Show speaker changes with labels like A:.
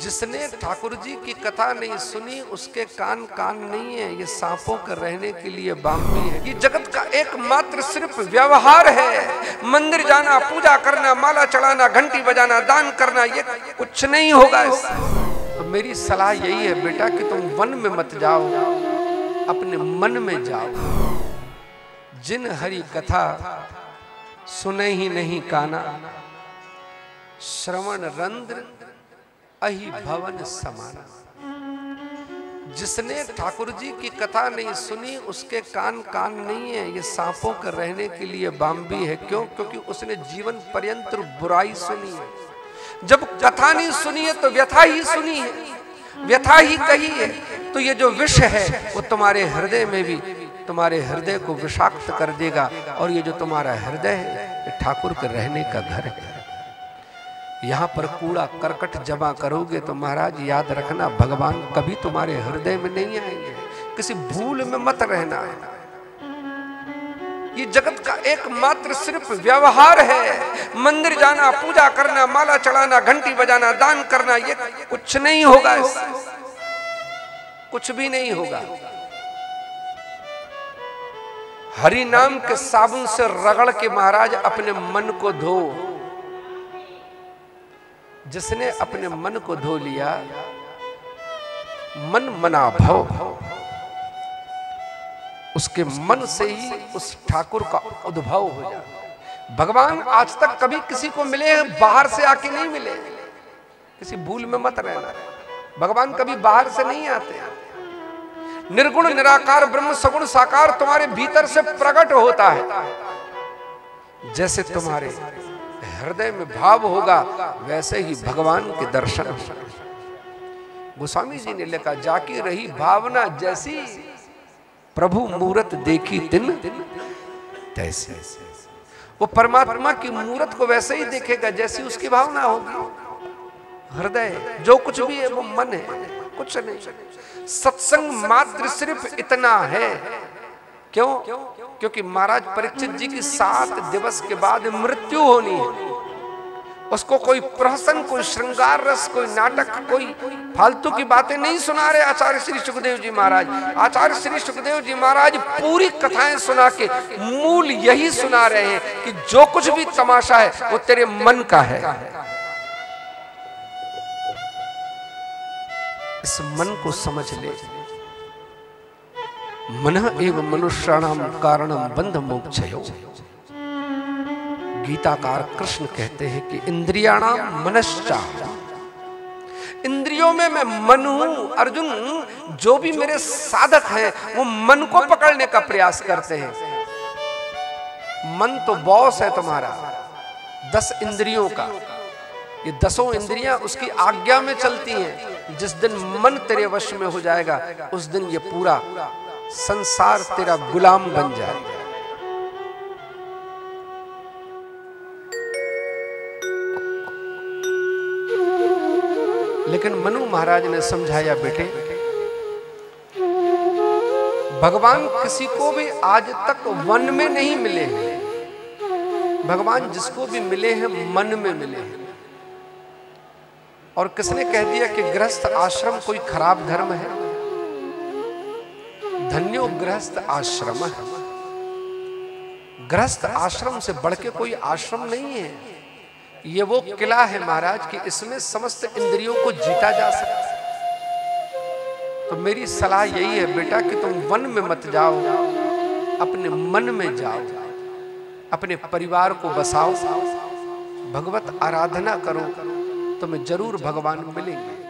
A: जिसने ठाकुर जी की कथा नहीं सुनी उसके कान कान नहीं है, ये सांपों के रहने के लिए बाम्बी है। ये जगत का एकमात्र सिर्फ व्यवहार है। मंदिर जाना, पूजा करना, माला चढ़ाना, घंटी बजाना, दान करना, ये कुछ नहीं होगा इससे। तो मेरी सलाह यही है बेटा कि तुम वन में मत जाओ, अपने मन में जाओ। जिन हरि कथा सुने ही नहीं काना, श्रवण रंध्र अहि भवन समाना। जिसने ठाकुर जी की कथा नहीं सुनी उसके कान कान नहीं है, ये सांपों के रहने के लिए बाम्बी है। क्यों? क्योंकि उसने जीवन पर्यंत बुराई सुनी है। जब कथा नहीं सुनी है तो व्यथा ही सुनी है, व्यथा ही कही है। तो ये जो विष है वो तुम्हारे हृदय में भी, तुम्हारे हृदय को विषाक्त कर देगा। और ये जो तुम्हारा हृदय है ये ठाकुर के रहने का घर है। यहाँ पर कूड़ा करकट जमा करोगे तो महाराज याद रखना भगवान कभी तुम्हारे हृदय में नहीं आएंगे। किसी भूल में मत रहना है। ये जगत का एकमात्र सिर्फ व्यवहार है। मंदिर जाना, पूजा करना, माला चढ़ाना, घंटी बजाना, दान करना, ये कुछ नहीं होगा इससे, कुछ भी नहीं होगा। हरि नाम के साबुन से रगड़ के महाराज अपने मन को धो। जिसने अपने मन को धो लिया, मन मना भव, उसके मन से ही उस ठाकुर का उद्भव हो जाता। भगवान आज तक कभी किसी को मिले बाहर से आके नहीं मिले, किसी भूल में मत रहना। भगवान कभी बाहर से नहीं आते। निर्गुण निराकार ब्रह्म सगुण साकार तुम्हारे भीतर से प्रकट होता है। जैसे तुम्हारे हृदय में भाव होगा वैसे ही भगवान के दर्शन। गोस्वामी जी ने लिखा, जाकी रही भावना जैसी, प्रभु मूरत देखी तिन तैसी। वो परमात्मा की मूरत को वैसे ही देखेगा जैसी उसकी भावना होगी। हृदय जो कुछ भी है वो मन है, कुछ नहीं। सत्संग मात्र सिर्फ इतना है। क्यों? क्योंकि महाराज परीक्षित जी की 7 दिवस के बाद मृत्यु होनी है। उसको कोई प्रहसन, कोई श्रृंगार रस, कोई नाटक, कोई फालतू की बातें नहीं सुना रहे आचार्य श्री सुखदेव जी महाराज। आचार्य श्री सुखदेव जी महाराज पूरी कथाएं सुना के मूल यही सुना रहे हैं कि जो कुछ भी तमाशा है वो तेरे मन का है। इस मन को समझ ले। मनः एव मनुष्याणाम कारणम बंध मोक्षयो। गीताकार कृष्ण कहते हैं कि इंद्रियाणाम मनश्चा, इंद्रियों में मैं मन हूं। अर्जुन, जो भी मेरे साधक हैं वो मन को पकड़ने का प्रयास करते हैं। मन तो बॉस है तुम्हारा 10 इंद्रियों का। ये 10 इंद्रियां उसकी आज्ञा में चलती हैं। जिस दिन मन तेरे वश में हो जाएगा उस दिन ये पूरा संसार तेरा गुलाम बन जाएगा। लेकिन मनु महाराज ने समझाया, बेटे भगवान किसी को भी आज तक वन में नहीं मिले हैं। भगवान जिसको भी मिले हैं मन में मिले हैं। और किसने कह दिया कि गृहस्थ आश्रम कोई खराब धर्म है? धन्यो गृहस्थ आश्रम है। गृहस्थ आश्रम से बढ़ के कोई आश्रम नहीं है। ये वो किला है महाराज कि इसमें समस्त इंद्रियों को जीता जा सकता है। तो मेरी सलाह यही है बेटा कि तुम वन में मत जाओ, अपने मन में जाओ, अपने परिवार को बसाओ, भगवत आराधना करो, तुम्हें जरूर भगवान मिलेंगे।